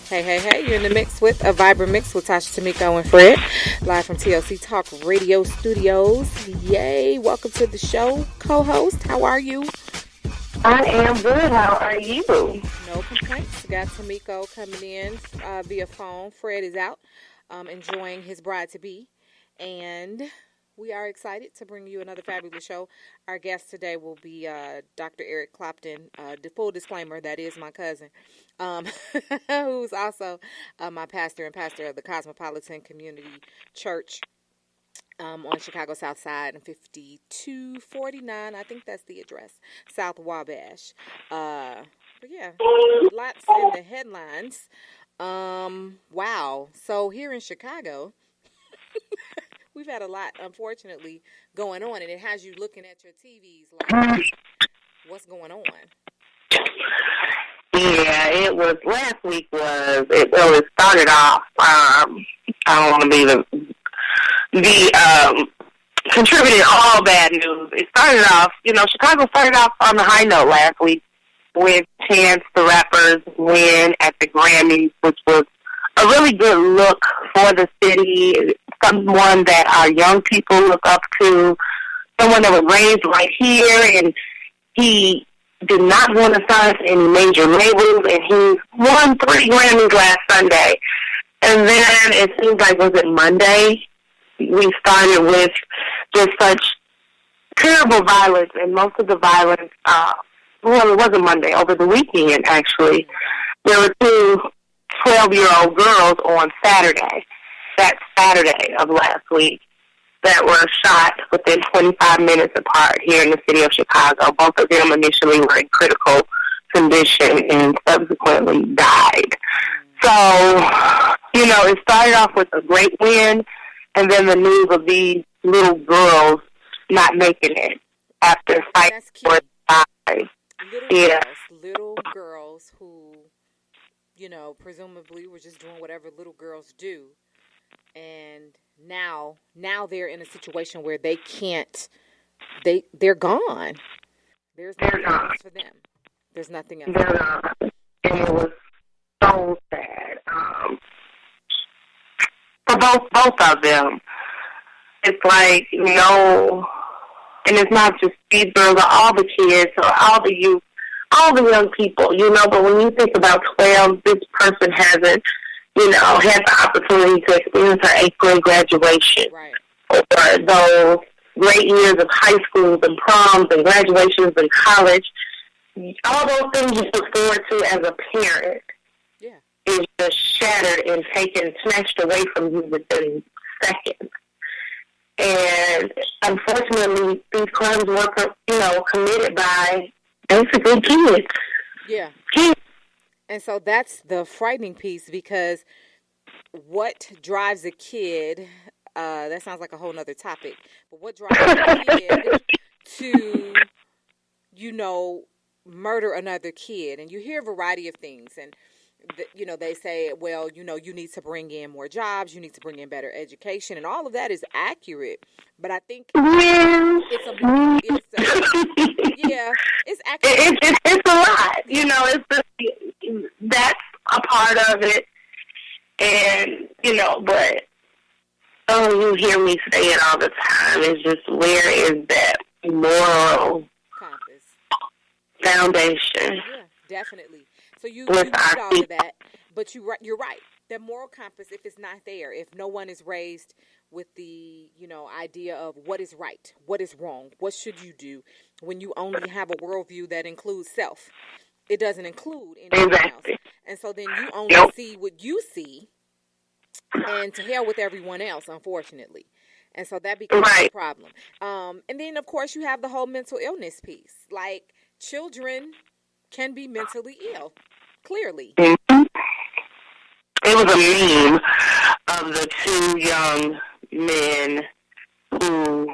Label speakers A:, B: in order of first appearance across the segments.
A: Hey, hey, hey, you're in the mix with a vibrant mix with Tasha Tamiko and Fred, live from TLC Talk Radio Studios. Yay, welcome to the show, co-host. How are you?
B: I am good. How are you?
A: No complaints. Got Tamiko coming in via phone. Fred is out enjoying his bride-to-be. And we are excited to bring you another fabulous show. Our guest today will be Dr. Eric Clopton. The full disclaimer, that is my cousin, um, who's also my pastor and pastor of the Cosmopolitan Community Church on Chicago South Side and 5249. I think that's the address. South Wabash. But yeah, lots in the headlines. Wow. So here in Chicago, we've had a lot, unfortunately, going on, and it has you looking at your TVs like, what's going on?
B: Yeah, it was, last week it started off, I don't want to be the contributing all bad news. It started off, Chicago started off on a high note last week with Chance the Rapper's win at the Grammys, which was a really good look for the city, someone that our young people look up to, someone that was raised right here, and he did not want to sign to any major labels, and he won 3 Grammys last Sunday. And then it seems like, was it Monday? We started with just such terrible violence, and most of the violence, well, it wasn't Monday, over the weekend, actually. There were 2 12-year-old girls on Saturday, that Saturday of last week, that were shot within 25 minutes apart here in the city of Chicago. Both of them initially were in critical condition and subsequently died. So, it started off with a great win, and then the news of these little girls not making it after fighting for their lives.
A: Little girls who, presumably were just doing whatever little girls do. And now they're in a situation where they can't, they're gone. There's nothing else for them. There's nothing else.
B: They're gone. And it was so sad. For both of them. It's like, and it's not just these girls, or all the kids, or all the youth, all the young people, but when you think about 12, this person hasn't, had the opportunity to experience her 8th grade graduation,
A: right,
B: or those great years of high schools and proms and graduations and college. All those things you look forward to as a parent is just shattered and snatched away from you within seconds. And unfortunately, these crimes were, committed by basically kids.
A: Yeah.
B: Kids.
A: And so that's the frightening piece, because what drives a kid, that sounds like a whole nother topic, but what drives a kid to, murder another kid? And you hear a variety of things, and they say, well, you need to bring in more jobs, you need to bring in better education, and all of that is accurate. But I think it's accurate.
B: It's a lot. That's a part of it, and but you hear me say it all the time. It's just, where is that moral
A: compass
B: foundation?
A: Yeah, definitely. So you need all of that, but you're right. The moral compass, if it's not there, if no one is raised with the, idea of what is right, what is wrong, what should you do, when you only have a worldview that includes self, it doesn't include anything else. And so then you only see what you see, and to hell with everyone else, unfortunately. And so that becomes a problem. And then, of course, you have the whole mental illness piece. Like, children can be mentally ill, clearly.
B: Mm-hmm. It was a meme of the 2 young men who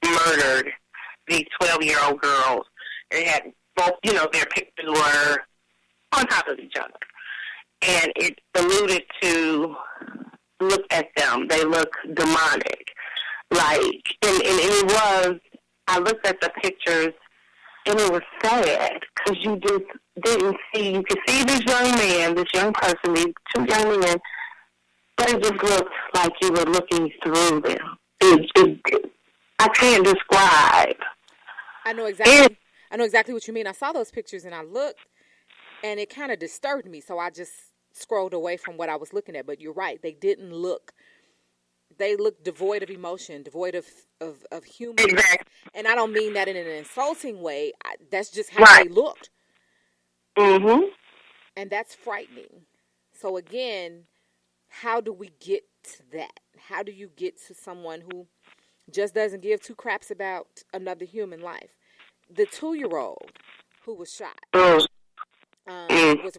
B: murdered these 12-year-old girls. They had both, their pictures were on top of each other. And it alluded to, look at them, they look demonic. Like, and it was, I looked at the pictures And it was sad because you just didn't see, you could see this young man, this young person, these two young men, but it just looked like you were looking through them. I can't describe.
A: I know exactly. I know exactly what you mean. I saw those pictures and I looked, and it kind of disturbed me. So I just scrolled away from what I was looking at. But you're right; they didn't look. They looked devoid of emotion, devoid of human.
B: Exactly.
A: And I don't mean that in an insulting way. That's just how
B: Right.
A: they looked,
B: Mm-hmm.
A: and that's frightening. So again, how do we get to that? How do you get to someone who just doesn't give two craps about another human life? The 2-year-old who was shot was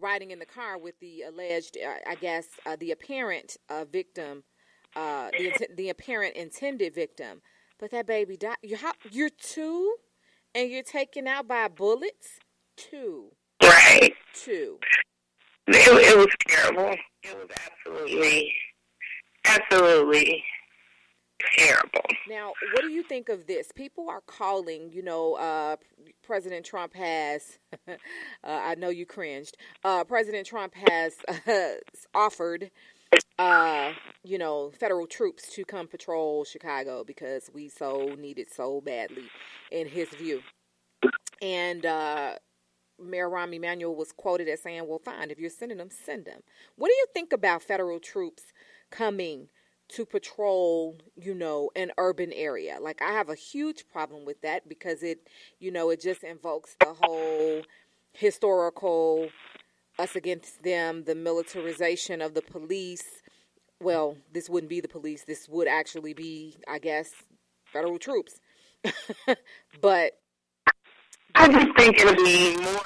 A: riding in the car with the alleged, I guess, the apparent victim, the apparent intended victim. But that baby died. You're 2 and you're taken out by bullets? 2.
B: Right.
A: 2.
B: It was terrible. It was absolutely terrible.
A: Now, what do you think of this? People are calling, President Trump has, I know you cringed, President Trump has offered, federal troops to come patrol Chicago because we so need it so badly, in his view. And Mayor Rahm Emanuel was quoted as saying, well, fine, if you're sending them, send them. What do you think about federal troops coming to patrol, an urban area? Like, I have a huge problem with that because it just invokes the whole historical us against them, the militarization of the police. Well, this wouldn't be the police. This would actually be, I guess, federal troops. But
B: I just think it'll be more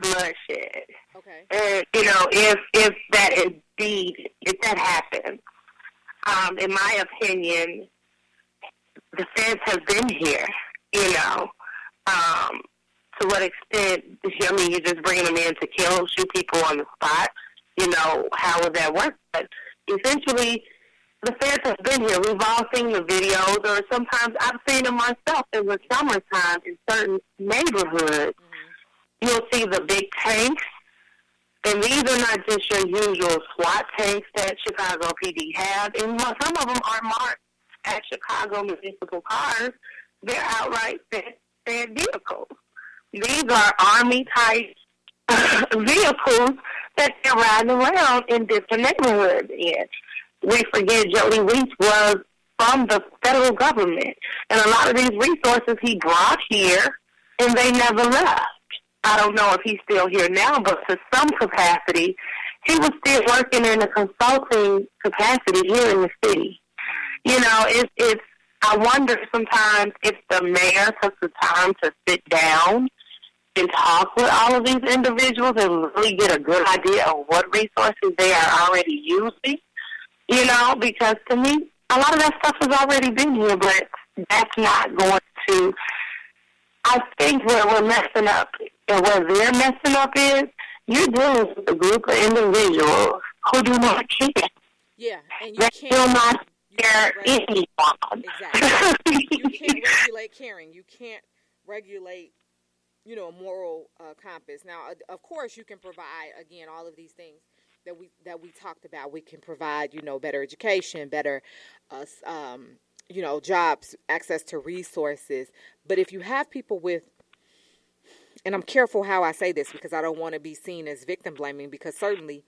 B: bloodshed.
A: okay.
B: And if that happens, in my opinion, the feds have been here. To what extent? I mean, you're just bringing them in to shoot people on the spot. How would that work? But essentially, the feds have been here. We've all seen the videos, or sometimes I've seen them myself. In the summertime, in certain neighborhoods, you'll see the big tanks, and these are not just your usual SWAT tanks that Chicago PD have. And some of them are marked as Chicago municipal cars. They're outright fed vehicles. These are Army-type vehicles that they're riding around in different neighborhoods in. We forget Jody Weech was from the federal government, and a lot of these resources he brought here, and they never left. I don't know if he's still here now, but to some capacity, he was still working in a consulting capacity here in the city. I wonder sometimes if the mayor took the time to sit down and talk with all of these individuals and really get a good idea of what resources they are already using. Because to me, a lot of that stuff has already been here, but that's not going to. I think where we're messing up and where they're messing up is you're dealing with a group of individuals who do not care.
A: Yeah, and
B: they do not care anyone.
A: Exactly. You can't regulate caring. You can't regulate, a moral compass. Now, of course, you can provide, again, all of these things that we talked about. We can provide, better education, better, jobs, access to resources. But if you have people with, and I'm careful how I say this because I don't want to be seen as victim blaming, because certainly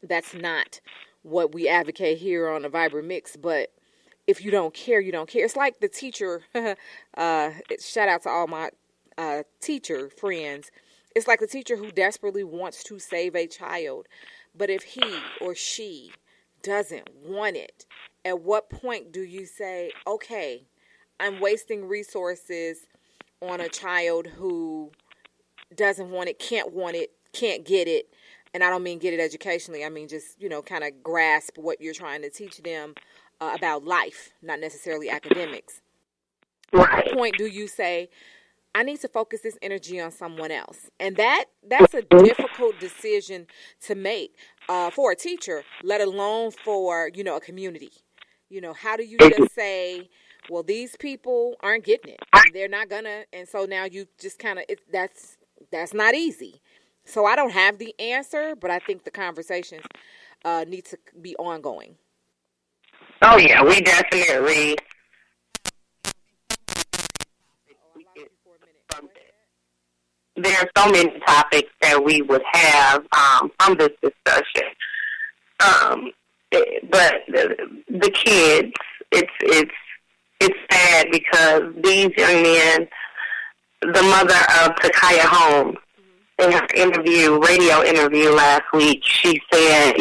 A: that's not what we advocate here on the Vibrant Mix. But if you don't care, you don't care. It's like the teacher, shout out to all my teacher friends. It's like the teacher who desperately wants to save a child, but if he or she doesn't want it, at what point do you say, okay, I'm wasting resources on a child who doesn't want it, can't get it, and I don't mean get it educationally, I mean just, kind of grasp what you're trying to teach them about life, not necessarily academics.
B: Right.
A: At what point do you say, I need to focus this energy on someone else? And that's a difficult decision to make for a teacher, let alone for, a community. How do you just say, well, these people aren't getting it. They're not gonna, and so now you just kind of that's not easy. So I don't have the answer, but I think the conversations need to be ongoing.
B: Oh yeah, we definitely.
A: Oh, I lost you for a minute. Go ahead.
B: There are so many topics that we would have from this discussion. Um, but the kids, it's sad because these young men, the mother of Takaya Holmes, in her radio interview last week, she said,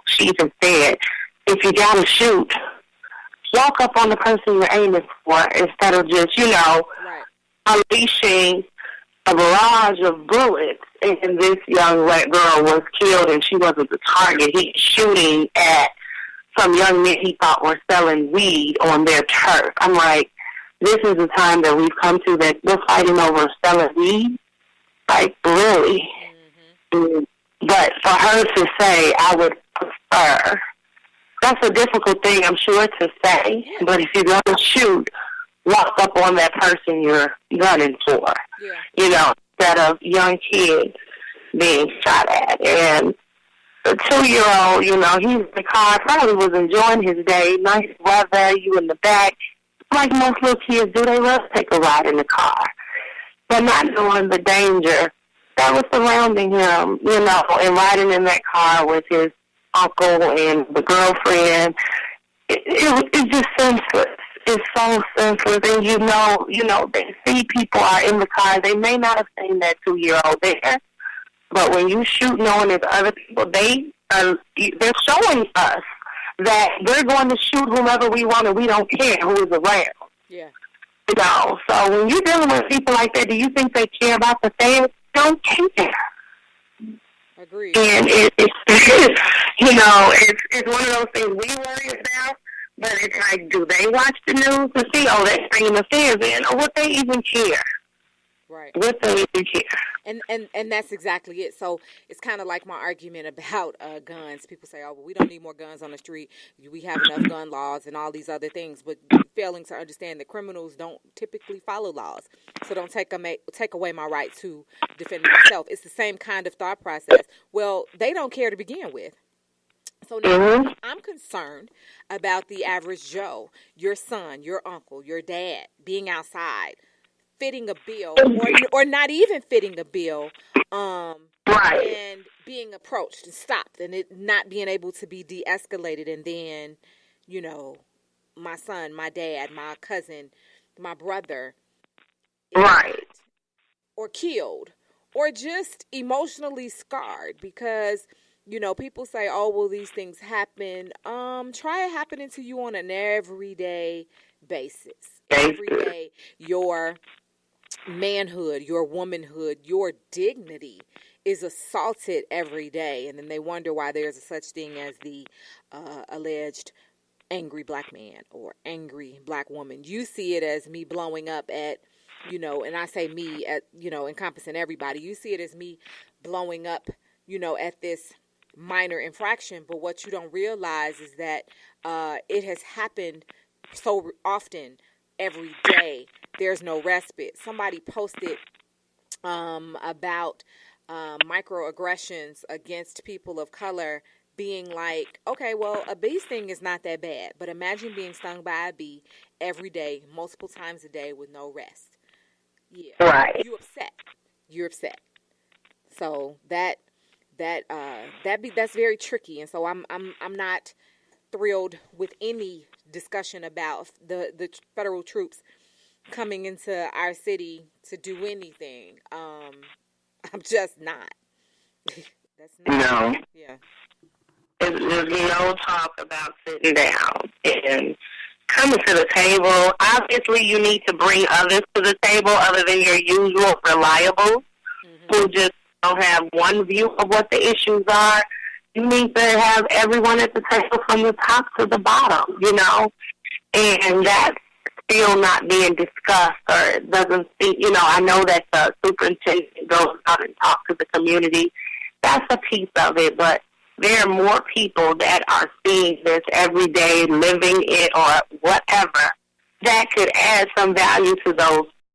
B: she even said, if you gotta shoot, walk up on the person you're aiming for instead of just,
A: Right.
B: unleashing a barrage of bullets, and this young black girl was killed, and she wasn't the target. He's shooting at some young men he thought were selling weed on their turf. I'm like, this is the time that we've come to that we're fighting over selling weed? Like, really?
A: Mm-hmm.
B: But for her to say, I would prefer, that's a difficult thing, I'm sure, to say, but if you're going to shoot, walk up on that person you're gunning for, instead of young kids being shot at. And the 2-year-old, he's in the car, probably was enjoying his day, nice weather, you in the back. Like most little kids do, they love to take a ride in the car. But not knowing the danger that was surrounding him, and riding in that car with his uncle and the girlfriend, it's just senseless. It's so senseless. And they see people are in the car. They may not have seen that 2-year-old there, but when you shoot knowing there's other people, they're showing us that we're going to shoot whomever we want and we don't care who is around.
A: Yeah.
B: So when you're dealing with people like that, do you think they care about the fans? Don't care.
A: Agreed.
B: And it's one of those things we worry about, but it's like, do they watch the news to see, they're bringing the fans in, or would they even care?
A: Right.
B: Would they even care?
A: And that's exactly it. So it's kind of like my argument about guns. People say, well, we don't need more guns on the street. We have enough gun laws and all these other things, but failing to understand that criminals don't typically follow laws. So don't take away my right to defend myself. It's the same kind of thought process. Well, they don't care to begin with. So now I'm concerned about the average Joe, your son, your uncle, your dad being outside, fitting a bill or not even fitting a bill,
B: right,
A: and being approached and stopped and it not being able to be de-escalated, and then, my son, my dad, my cousin, my brother,
B: right,
A: or killed, or just emotionally scarred because, people say, oh, well, these things happen. Try it happening to you on an everyday basis. Every day, your manhood, your womanhood, your dignity is assaulted every day. And then they wonder why there's a such thing as the alleged angry black man or angry black woman. You see it as me blowing up at, and I say me at, encompassing everybody. You see it as me blowing up, at this minor infraction. But what you don't realize is that it has happened so often every day. There's no respite. Somebody posted about microaggressions against people of color being like, okay, well, a bee sting is not that bad, but imagine being stung by a bee every day, multiple times a day with no rest. Yeah,
B: right.
A: You're upset. So that's very tricky, and so I'm not thrilled with any discussion about the federal troops coming into our city to do anything. I'm just not. That's not.
B: No.
A: Yeah.
B: There's no talk about sitting down and coming to the table. Obviously, you need to bring others to the table other than your usual reliables who just don't have one view of what the issues are. You need to have everyone at the table from the top to the bottom, and that's still not being discussed or doesn't speak. I know that the superintendent goes out and talks to the community. That's a piece of it, but there are more people that are seeing this every day, living it or whatever, that could add some value to those